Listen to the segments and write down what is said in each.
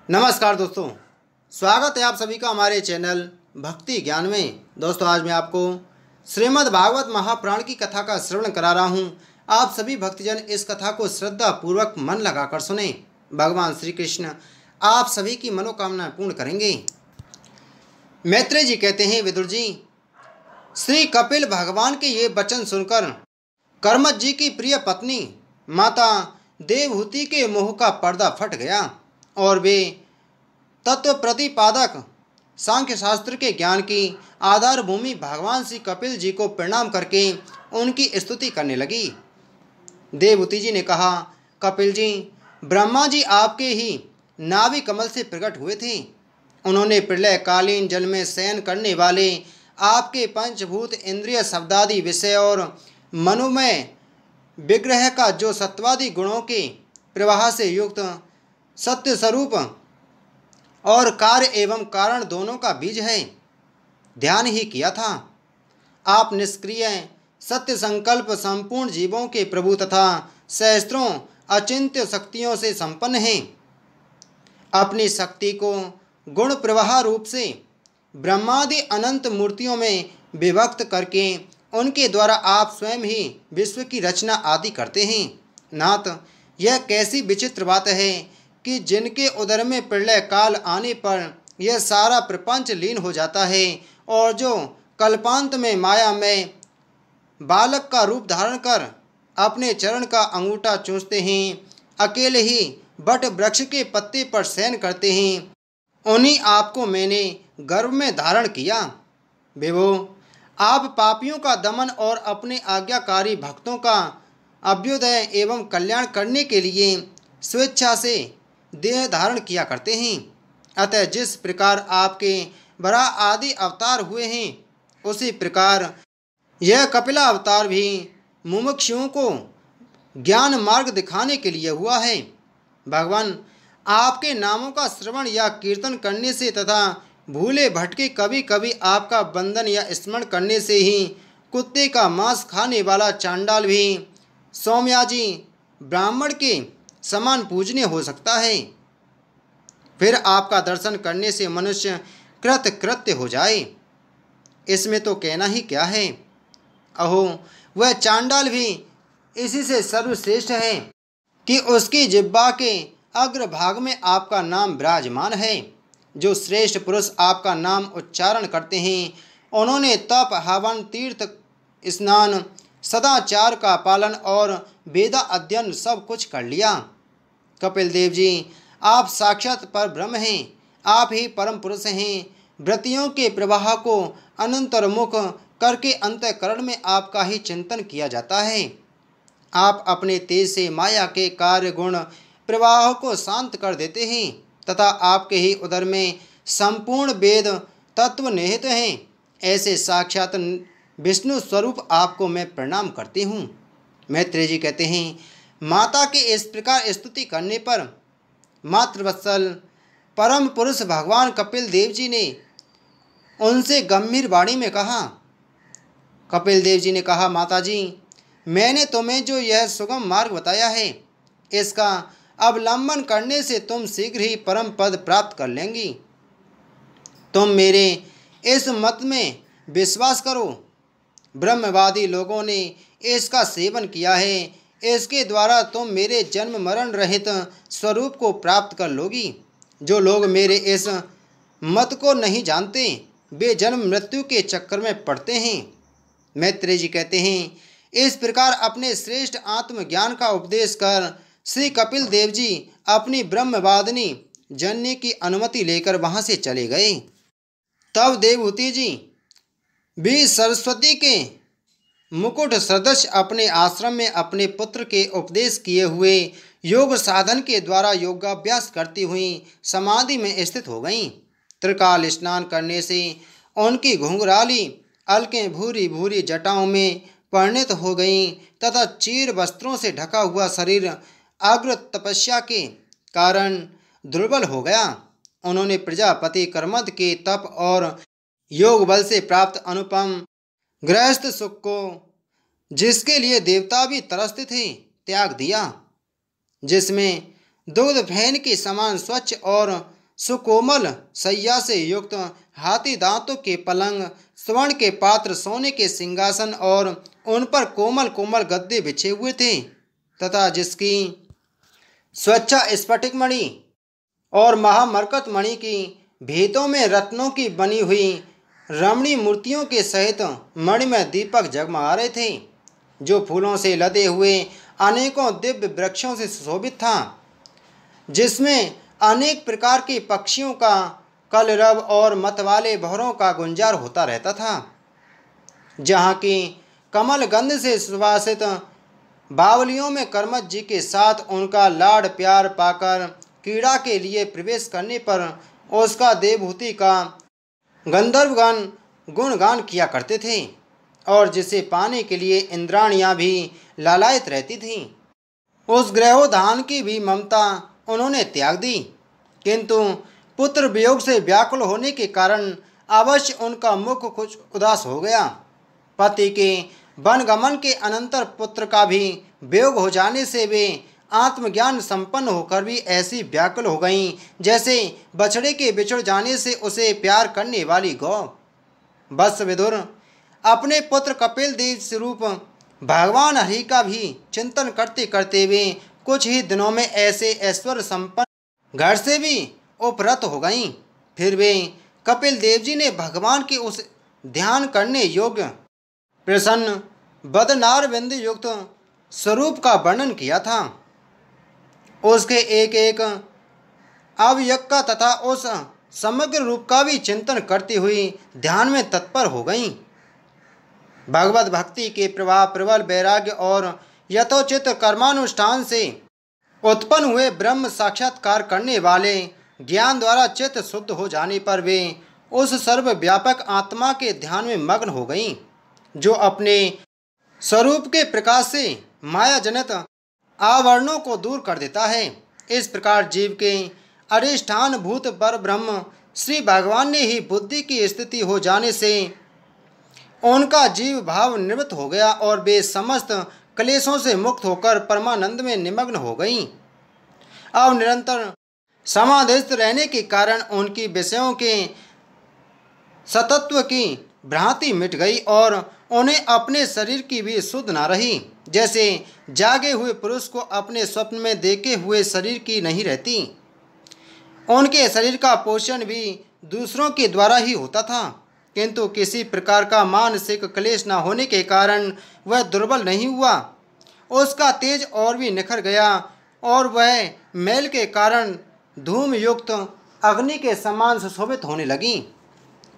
नमस्कार दोस्तों, स्वागत है आप सभी का हमारे चैनल भक्ति ज्ञान में। दोस्तों, आज मैं आपको श्रीमद् भागवत महापुराण की कथा का श्रवण करा रहा हूँ। आप सभी भक्तजन इस कथा को श्रद्धा पूर्वक मन लगाकर सुने। भगवान श्री कृष्ण आप सभी की मनोकामना पूर्ण करेंगे। मैत्रेय जी कहते हैं, विदुर जी, श्री कपिल भगवान के ये वचन सुनकर कर्मठ जी की प्रिय पत्नी माता देवहूति के मोह का पर्दा फट गया और वे तत्व प्रतिपादक सांख्य शास्त्र के ज्ञान की आधार भूमि भगवान श्री कपिल जी को प्रणाम करके उनकी स्तुति करने लगी। देवहूति जी ने कहा, कपिल जी, ब्रह्मा जी आपके ही नाभि कमल से प्रकट हुए थे। उन्होंने प्रलयकालीन जल में शयन करने वाले आपके पंचभूत इंद्रिय शब्दादि विषय और मनोमय विग्रह का जो सत्वादि गुणों के प्रवाह से युक्त सत्य स्वरूप और कार्य एवं कारण दोनों का बीज है, ध्यान ही किया था। आप निष्क्रिय सत्य संकल्प संपूर्ण जीवों के प्रभु तथा सहस्त्रों अचिंत्य शक्तियों से संपन्न हैं। अपनी शक्ति को गुण प्रवाह रूप से ब्रह्मादि अनंत मूर्तियों में विभक्त करके उनके द्वारा आप स्वयं ही विश्व की रचना आदि करते हैं। नाथ, यह कैसी विचित्र बात है कि जिनके उदर में प्रलय काल आने पर यह सारा प्रपंच लीन हो जाता है और जो कल्पांत में माया में बालक का रूप धारण कर अपने चरण का अंगूठा चूसते हैं, अकेले ही बट वृक्ष के पत्ते पर शयन करते हैं, उन्हीं आपको मैंने गर्भ में धारण किया। विभो, आप पापियों का दमन और अपने आज्ञाकारी भक्तों का अभ्युदय एवं कल्याण करने के लिए स्वेच्छा से देह धारण किया करते हैं। अतः जिस प्रकार आपके वराह आदि अवतार हुए हैं, उसी प्रकार यह कपिला अवतार भी मुमुक्षुओं को ज्ञान मार्ग दिखाने के लिए हुआ है। भगवान, आपके नामों का श्रवण या कीर्तन करने से तथा भूले भटके कभी कभी आपका बंधन या स्मरण करने से ही कुत्ते का मांस खाने वाला चांडाल भी सौम्याजी ब्राह्मण के समान पूजनीय हो सकता है। फिर आपका दर्शन करने से मनुष्य कृतकृत्य हो जाए, इसमें तो कहना ही क्या है। अहो, वह चांडाल भी इसी से सर्वश्रेष्ठ है कि उसकी जिह्वा के अग्रभाग में आपका नाम विराजमान है। जो श्रेष्ठ पुरुष आपका नाम उच्चारण करते हैं, उन्होंने तप, हवन, तीर्थ स्नान, सदाचार का पालन और वेदा अध्ययन सब कुछ कर लिया। कपिल देव जी, आप साक्षात पर ब्रह्म हैं, आप ही परम पुरुष हैं। व्रतियों के प्रवाह को अनंतर्मुख करके अंतःकरण में आपका ही चिंतन किया जाता है। आप अपने तेज से माया के कार्य गुण प्रवाह को शांत कर देते हैं तथा आपके ही उदर में संपूर्ण वेद तत्व निहित हैं। ऐसे साक्षात विष्णु स्वरूप आपको मैं प्रणाम करती हूँ। मैत्रेय जी कहते हैं, माता के इस प्रकार स्तुति करने पर मातृवत्सल परम पुरुष भगवान कपिल देव जी ने उनसे गंभीर वाणी में कहा। कपिल देव जी ने कहा, माता जी, मैंने तुम्हें जो यह सुगम मार्ग बताया है, इसका अवलंबन करने से तुम शीघ्र ही परम पद प्राप्त कर लेंगी। तुम मेरे इस मत में विश्वास करो। ब्रह्मवादी लोगों ने इसका सेवन किया है। इसके द्वारा तुम मेरे जन्म मरण रहित स्वरूप को प्राप्त कर लोगी। जो लोग मेरे इस मत को नहीं जानते, वे जन्म मृत्यु के चक्कर में पड़ते हैं। मैत्रेय जी कहते हैं, इस प्रकार अपने श्रेष्ठ आत्मज्ञान का उपदेश कर श्री कपिल देव जी अपनी ब्रह्मवादिनी जननी की अनुमति लेकर वहाँ से चले गए। तब देवहूति जी भी सरस्वती के मुकुट सदृश अपने आश्रम में अपने पुत्र के उपदेश किए हुए योग साधन के द्वारा योगाभ्यास करती हुई समाधि में स्थित हो गईं। त्रिकाल स्नान करने से उनकी घुंघराली अलकें भूरी भूरी जटाओं में परिणत हो गईं तथा चीर वस्त्रों से ढका हुआ शरीर अग्र तपस्या के कारण दुर्बल हो गया। उन्होंने प्रजापति कर्मद के तप और योग बल से प्राप्त अनुपम गृहस्थ सुख को, जिसके लिए देवता भी तरसते थे, त्याग दिया, जिसमें दुग्ध फैन के समान स्वच्छ और सुकोमल सैया से युक्त, हाथी दांतों के पलंग, स्वर्ण के पात्र, सोने के सिंहासन और उन पर कोमल कोमल गद्दे बिछे हुए थे तथा जिसकी स्वच्छा स्फटिक मणि और महामरकत मणि की भीतों में रत्नों की बनी हुई रमणी मूर्तियों के सहित मणिमय दीपक जगमगा रहे थे, जो फूलों से लदे हुए अनेकों दिव्य वृक्षों से सुशोभित था, जिसमें अनेक प्रकार के पक्षियों का कलरव और मतवाले भौरों का गुंजार होता रहता था, जहाँ की कमल गंध से सुवासित बावलियों में करमत जी के साथ उनका लाड प्यार पाकर क्रीड़ा के लिए प्रवेश करने पर उसका देवभूति का गंधर्वगण गुणगान किया करते थे और जिसे पाने के लिए इंद्राणियां भी लालायित रहती थीं। उस ग्रहोधान की भी ममता उन्होंने त्याग दी, किंतु पुत्र वियोग से व्याकुल होने के कारण अवश्य उनका मुख कुछ उदास हो गया। पति के वनगमन के अनंतर पुत्र का भी वियोग हो जाने से वे आत्मज्ञान संपन्न होकर भी ऐसी व्याकुल हो गईं जैसे बछड़े के बिछड़ जाने से उसे प्यार करने वाली गौ। बस विदुर अपने पुत्र कपिल देव स्वरूप भगवान हरि का भी चिंतन करते करते वे कुछ ही दिनों में ऐसे ऐश्वर्य संपन्न घर से भी उपरत हो गईं। फिर वे कपिल देव जी ने भगवान के उस ध्यान करने योग्य प्रसन्न बदनार बिंदु युक्त स्वरूप का वर्णन किया था, उसके एक एक अवयव का तथा उस समग्र रूप का भी चिंतन करती हुई ध्यान में तत्पर हो गईं। भगवत भक्ति के प्रभाव, प्रबल वैराग्य और यथोचित कर्मानुष्ठान से उत्पन्न हुए ब्रह्म साक्षात्कार करने वाले ज्ञान द्वारा चित्त शुद्ध हो जाने पर वे उस सर्वव्यापक आत्मा के ध्यान में मग्न हो गईं, जो अपने स्वरूप के प्रकाश से माया जनित आवरणों को दूर कर देता है। इस प्रकार जीव के अधिष्ठान भूत पर ब्रह्म श्री भगवान ने ही बुद्धि की स्थिति हो जाने से उनका जीव भाव निवृत्त हो गया और वे समस्त क्लेशों से मुक्त होकर परमानंद में निमग्न हो गईं। अब निरंतर समाधिस्थ रहने के कारण उनकी विषयों के सतत्व की भ्रांति मिट गई और उन्हें अपने शरीर की भी सुध न रही, जैसे जागे हुए पुरुष को अपने स्वप्न में देखे हुए शरीर की नहीं रहती। उनके शरीर का पोषण भी दूसरों के द्वारा ही होता था, किंतु किसी प्रकार का मानसिक क्लेश न होने के कारण वह दुर्बल नहीं हुआ। उसका तेज और भी निखर गया और वह मैल के कारण धूम युक्त अग्नि के समान सुशोभित होने लगी।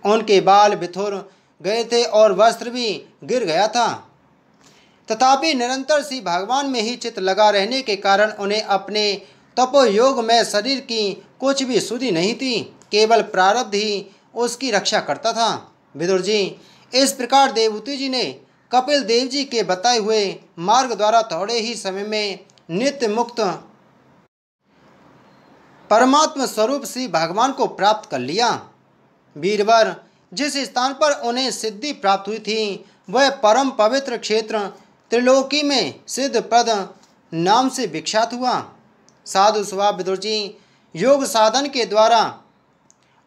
उनके बाल बिथुर गए थे और वस्त्र भी गिर गया था, तथापि निरंतर श्री भगवान में ही चित्त लगा रहने के कारण उन्हें अपने तपोयोग में शरीर की कुछ भी सुधि नहीं थी, केवल प्रारब्ध ही उसकी रक्षा करता था। विदुर जी, इस प्रकार देवहूति जी ने कपिल देव जी के बताए हुए मार्ग द्वारा थोड़े ही समय में नित्य मुक्त परमात्मा स्वरूप श्री भगवान को प्राप्त कर लिया। वीरवर जिस स्थान पर उन्हें सिद्धि प्राप्त हुई थी वह परम पवित्र क्षेत्र त्रिलोकी में सिद्धप्रद नाम से विख्यात हुआ। साधु स्वभाव विदुर जी योग साधन के द्वारा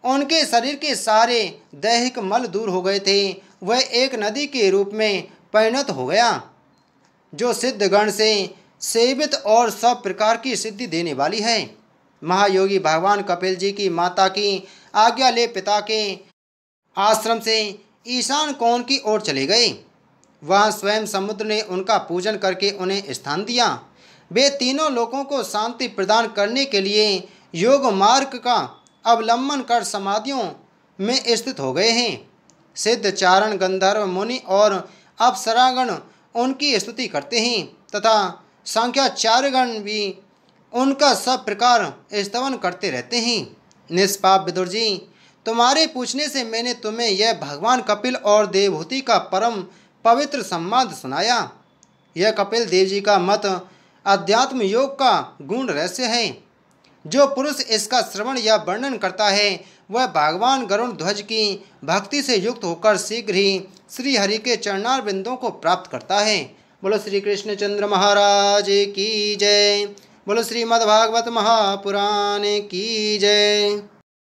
उनके शरीर के सारे दैहिक मल दूर हो गए थे। वह एक नदी के रूप में परिणत हो गया, जो सिद्धगण से सेवित और सब प्रकार की सिद्धि देने वाली है। महायोगी भगवान कपिल जी की माता की आज्ञा ले पिता के आश्रम से ईशान कोण की ओर चले गए। वहाँ स्वयं समुद्र ने उनका पूजन करके उन्हें स्थान दिया। वे तीनों लोगों को शांति प्रदान करने के लिए योग मार्ग का अवलंबन कर समाधियों में स्थित हो गए हैं। सिद्ध चारण गंधर्व मुनि और अप्सरागण उनकी स्तुति करते हैं तथा सांख्याचार्यगण भी उनका सब प्रकार स्तवन करते रहते हैं। निष्पाप विदुर जी, तुम्हारे पूछने से मैंने तुम्हें यह भगवान कपिल और देवहूति का परम पवित्र संवाद सुनाया। यह कपिल देव जी का मत अध्यात्म योग का गूढ़ रहस्य है। जो पुरुष इसका श्रवण या वर्णन करता है वह भगवान गरुण ध्वज की भक्ति से युक्त होकर शीघ्र ही श्री हरि के चरणार बिंदों को प्राप्त करता है। बोलो श्री कृष्णचंद्र महाराज की जय। बोलो श्रीमद्भागवत महापुराण की जय।